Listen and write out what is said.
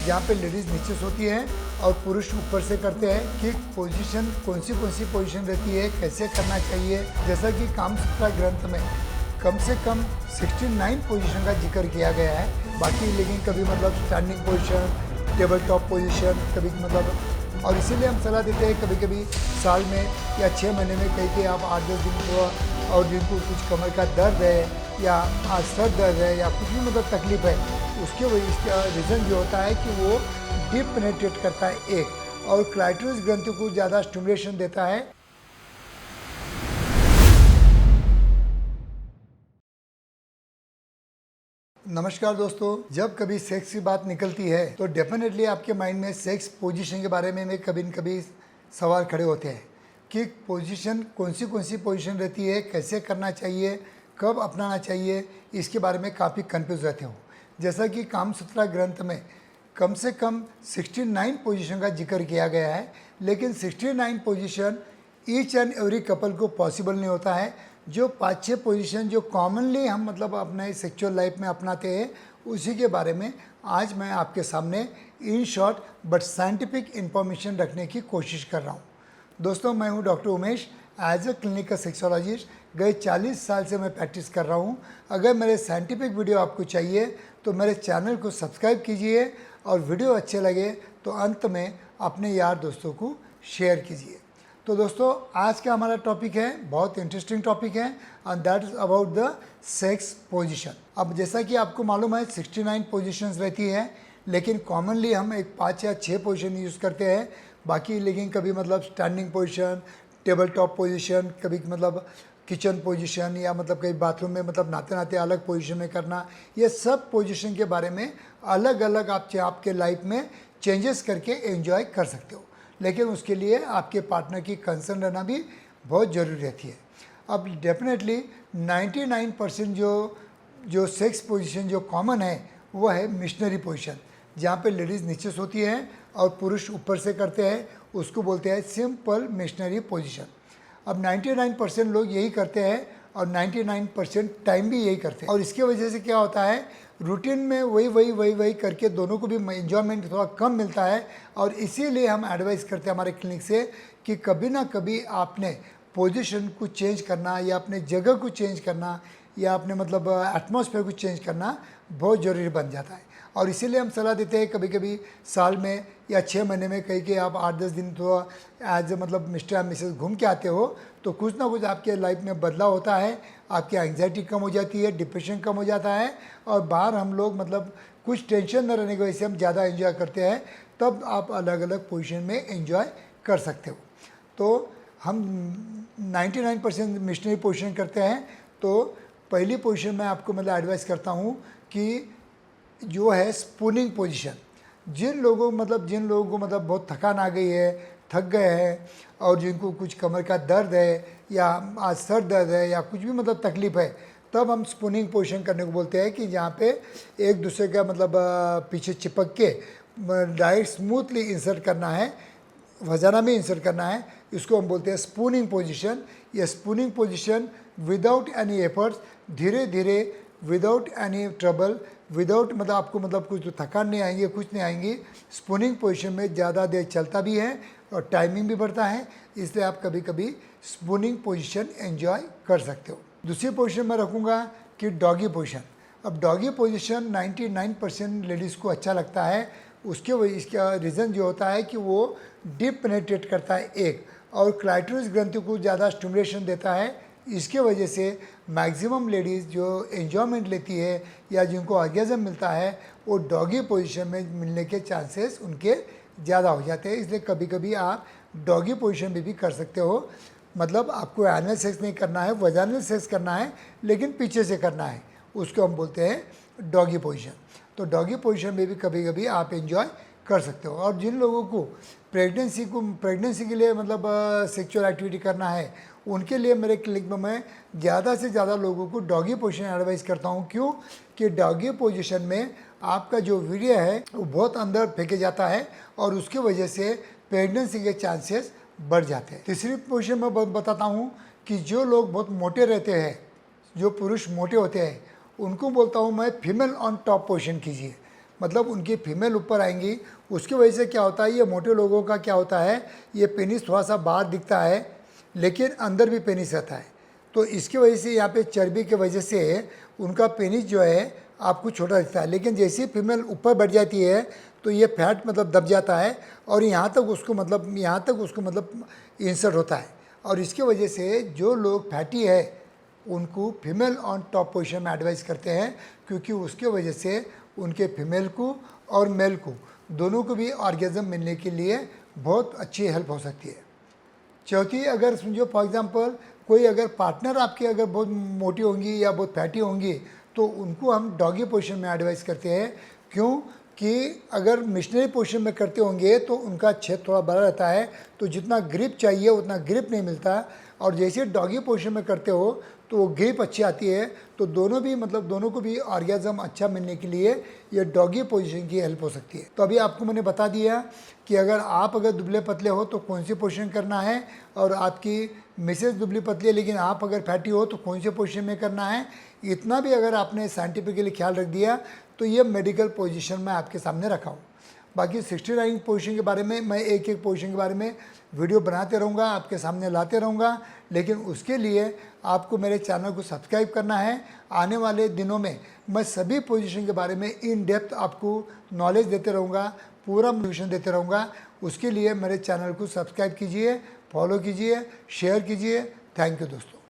जहाँ पे लेडीज़ नीचे सोती हैं और पुरुष ऊपर से करते हैं कि पोजीशन कौन सी पोजीशन रहती है, कैसे करना चाहिए। जैसा कि कामसूत्रा ग्रंथ में कम से कम 69 पोजीशन का जिक्र किया गया है। बाकी लेकिन कभी मतलब standing position, table top position, कभी मतलब, और इसीलिए हम सलाह देते हैं कभी कभी साल में या 6 महीने में कहीं आप 8-10 दिन को, और जिनको कुछ कमर का दर्द है या सर दर्द है या कुछ भी मतलब तकलीफ है, उसके वजह इसका रीज़न जो होता है कि वो डीप पेनेट्रेट करता है एक, और क्लाइटोरिस ग्रंथि को ज़्यादा स्टिमुलेशन देता है। नमस्कार दोस्तों, जब कभी सेक्स की बात निकलती है तो डेफिनेटली आपके माइंड में सेक्स पोजीशन के बारे में कभी न कभी सवाल खड़े होते हैं कि पोजीशन कौन सी पोजीशन रहती है, कैसे करना चाहिए, कब अपनाना चाहिए, इसके बारे में काफ़ी कंफ्यूज रहते हो। जैसा कि कामसूत्रा ग्रंथ में कम से कम 69 पोजीशन का जिक्र किया गया है, लेकिन 69 position each and every couple को पॉसिबल नहीं होता है। जो 5-6 पोजीशन जो कॉमनली हम मतलब अपने सेक्सुअल लाइफ में अपनाते हैं, उसी के बारे में आज मैं आपके सामने इन शॉर्ट बट साइंटिफिक इंफॉर्मेशन रखने की कोशिश कर रहा हूँ। दोस्तों, मैं हूँ doctor Umesh. As a clinical sexologist गए 40 साल से मैं प्रैक्टिस कर रहा हूँ। अगर मेरे साइंटिफिक वीडियो आपको चाहिए तो मेरे चैनल को सब्सक्राइब कीजिए, और वीडियो अच्छे लगे तो अंत में अपने यार दोस्तों को शेयर कीजिए। तो दोस्तों, आज का हमारा टॉपिक है, बहुत इंटरेस्टिंग टॉपिक है, and that is about the sex position. अब जैसा कि आपको मालूम है 69 पोजीशंस रहती है, लेकिन कॉमनली हम एक 5 या 6 पोजीशन यूज़ करते हैं। बाकी लेकिन कभी मतलब standing position, table top position, कभी मतलब किचन पोजीशन, या मतलब कहीं बाथरूम में मतलब नहाते नहाते अलग पोजीशन में करना, ये सब पोजीशन के बारे में अलग अलग आप आपके लाइफ में चेंजेस करके एंजॉय कर सकते हो। लेकिन उसके लिए आपके पार्टनर की कंसर्न रहना भी बहुत ज़रूरी रहती है। अब डेफिनेटली 99% जो सेक्स पोजीशन जो कॉमन है वो है मिशनरी पोजीशन, जहाँ पे लेडीज़ नीचे सोती हैं और पुरुष ऊपर से करते हैं, उसको बोलते हैं सिंपल मिशनरी पोजीशन। अब 99% लोग यही करते हैं और 99% टाइम भी यही करते हैं, और इसके वजह से क्या होता है, रूटीन में वही करके दोनों को भी एंजॉयमेंट थोड़ा कम मिलता है। और इसीलिए हम एडवाइस करते हैं हमारे क्लिनिक से कि कभी ना कभी आपने पोजीशन को चेंज करना, या अपने जगह को चेंज करना, या अपने मतलब एटमॉस्फेयर को चेंज करना बहुत ज़रूरी बन जाता है। और इसीलिए हम सलाह देते हैं कभी कभी साल में या 6 महीने में कहीं के आप 8-10 दिन तो एज मतलब मिस्टर या मिसेस घूम के आते हो, तो कुछ ना कुछ आपके लाइफ में बदलाव होता है। आपकी एंग्जाइटी कम हो जाती है, डिप्रेशन कम हो जाता है, और बाहर हम लोग मतलब कुछ टेंशन न रहने की वजह से हम ज़्यादा एंजॉय करते हैं। तब आप अलग अलग पोजीशन में एंजॉय कर सकते हो। तो हम 99% मिशनरी पोजीशन करते हैं। तो पहली पोजीशन मैं आपको मतलब एडवाइस करता हूँ कि जो है स्पूनिंग पोजीशन। जिन लोगों को मतलब बहुत थकान आ गई है, थक गए हैं, और जिनको कुछ कमर का दर्द है या आज सर दर्द है या कुछ भी मतलब तकलीफ है, तब हम स्पूनिंग पोजीशन करने को बोलते हैं कि जहाँ पे एक दूसरे का मतलब पीछे चिपक के डायरेक्ट स्मूथली इंसर्ट करना है, वजाना में इंसर्ट करना है। इसको हम बोलते हैं स्पूनिंग पोजीशन। ये spooning position without any efforts, धीरे धीरे, विदाउट एनी ट्रबल, विदाउट मतलब आपको मतलब कुछ तो थकान नहीं आएंगी, कुछ नहीं आएंगी। स्पूनिंग पोजीशन में ज़्यादा देर चलता भी है और टाइमिंग भी बढ़ता है, इसलिए आप कभी कभी स्पूनिंग पोजीशन एंजॉय कर सकते हो। दूसरी पोजीशन मैं रखूँगा कि डॉगी पोजीशन। अब डॉगी पोजीशन 99% लेडीज़ को अच्छा लगता है। इसका रीज़न जो होता है कि वो डीप पेनेट्रेट करता है एक, और क्लाइटोरिस ग्रंथि को ज़्यादा स्टिमुलेशन देता है। इसके वजह से मैक्सिमम लेडीज़ जो एंजॉयमेंट लेती है या जिनको ऑर्गेज़म मिलता है, वो डॉगी पोजीशन में मिलने के चांसेस उनके ज़्यादा हो जाते हैं। इसलिए कभी कभी आप डॉगी पोजीशन भी कर सकते हो। मतलब आपको एनल सेक्स नहीं करना है, वजाइनल सेक्स करना है, लेकिन पीछे से करना है, उसको हम बोलते हैं डॉगी पोजीशन। तो डॉगी पोजीशन में भी कभी कभी आप एंजॉय कर सकते हो। और जिन लोगों को प्रेगनेंसी के लिए मतलब सेक्सुअल एक्टिविटी करना है, उनके लिए मेरे क्लिनिक में मैं ज़्यादा से ज़्यादा लोगों को डॉगी पोजीशन एडवाइस करता हूँ। क्यों कि डॉगी पोजीशन में आपका जो वीर्य है वो बहुत अंदर फेंके जाता है, और उसकी वजह से प्रेगनेंसी के चांसेस बढ़ जाते हैं। तीसरी पोजीशन में बताता हूँ कि जो लोग बहुत मोटे रहते हैं, जो पुरुष मोटे होते हैं, उनको बोलता हूँ मैं फीमेल ऑन टॉप पोजीशन कीजिए। मतलब उनकी फीमेल ऊपर आएंगी, उसकी वजह से क्या होता है, ये मोटे लोगों का क्या होता है, ये पेनिस थोड़ा सा बाहर दिखता है लेकिन अंदर भी पेनिस रहता है। तो इसकी वजह से यहाँ पे चर्बी की वजह से उनका पेनिस जो है आपको छोटा दिखता है। लेकिन जैसे ही फीमेल ऊपर बढ़ जाती है तो ये फैट मतलब दब जाता है और यहाँ तक उसको मतलब इंसर्ट होता है। और इसकी वजह से जो लोग फैटी है उनको फीमेल ऑन टॉप पोजीशन में एडवाइस करते हैं, क्योंकि उसके वजह से उनके फीमेल को और मेल को दोनों को भी ऑर्गेजम मिलने के लिए बहुत अच्छी हेल्प हो सकती है। चौथी, अगर समझो फॉर एग्जांपल कोई अगर पार्टनर आपकी अगर बहुत मोटी होंगी या बहुत फैटी होंगी तो उनको हम डॉगी पोजीशन में एडवाइस करते हैं। क्यों कि अगर मिशनरी पोजीशन में करते होंगे तो उनका छेद थोड़ा बड़ा रहता है, तो जितना ग्रिप चाहिए उतना ग्रिप नहीं मिलता। और जैसे डॉगी पोजीशन में करते हो तो वो ग्रिप अच्छी आती है, तो दोनों को भी ऑर्गेजम अच्छा मिलने के लिए ये डॉगी पोजीशन की हेल्प हो सकती है। तो अभी आपको मैंने बता दिया कि अगर दुबले पतले हो तो कौन सी पोजीशन करना है, और आपकी मिसेज दुबली पतली है लेकिन आप अगर फैटी हो तो कौन से पोजीशन में करना है। इतना भी अगर आपने साइंटिफिकली ख्याल रख दिया तो ये मेडिकल पोजीशन में आपके सामने रखा हूँ। बाकी 69 पोजीशन के बारे में मैं एक एक पोजीशन के बारे में वीडियो बनाते रहूँगा, आपके सामने लाते रहूँगा, लेकिन उसके लिए आपको मेरे चैनल को सब्सक्राइब करना है। आने वाले दिनों में मैं सभी पोजीशन के बारे में इन डेप्थ आपको नॉलेज देते रहूँगा, पूरा मोटिवेशन देते रहूँगा। उसके लिए मेरे चैनल को सब्सक्राइब कीजिए, फॉलो कीजिए, शेयर कीजिए। थैंक यू दोस्तों।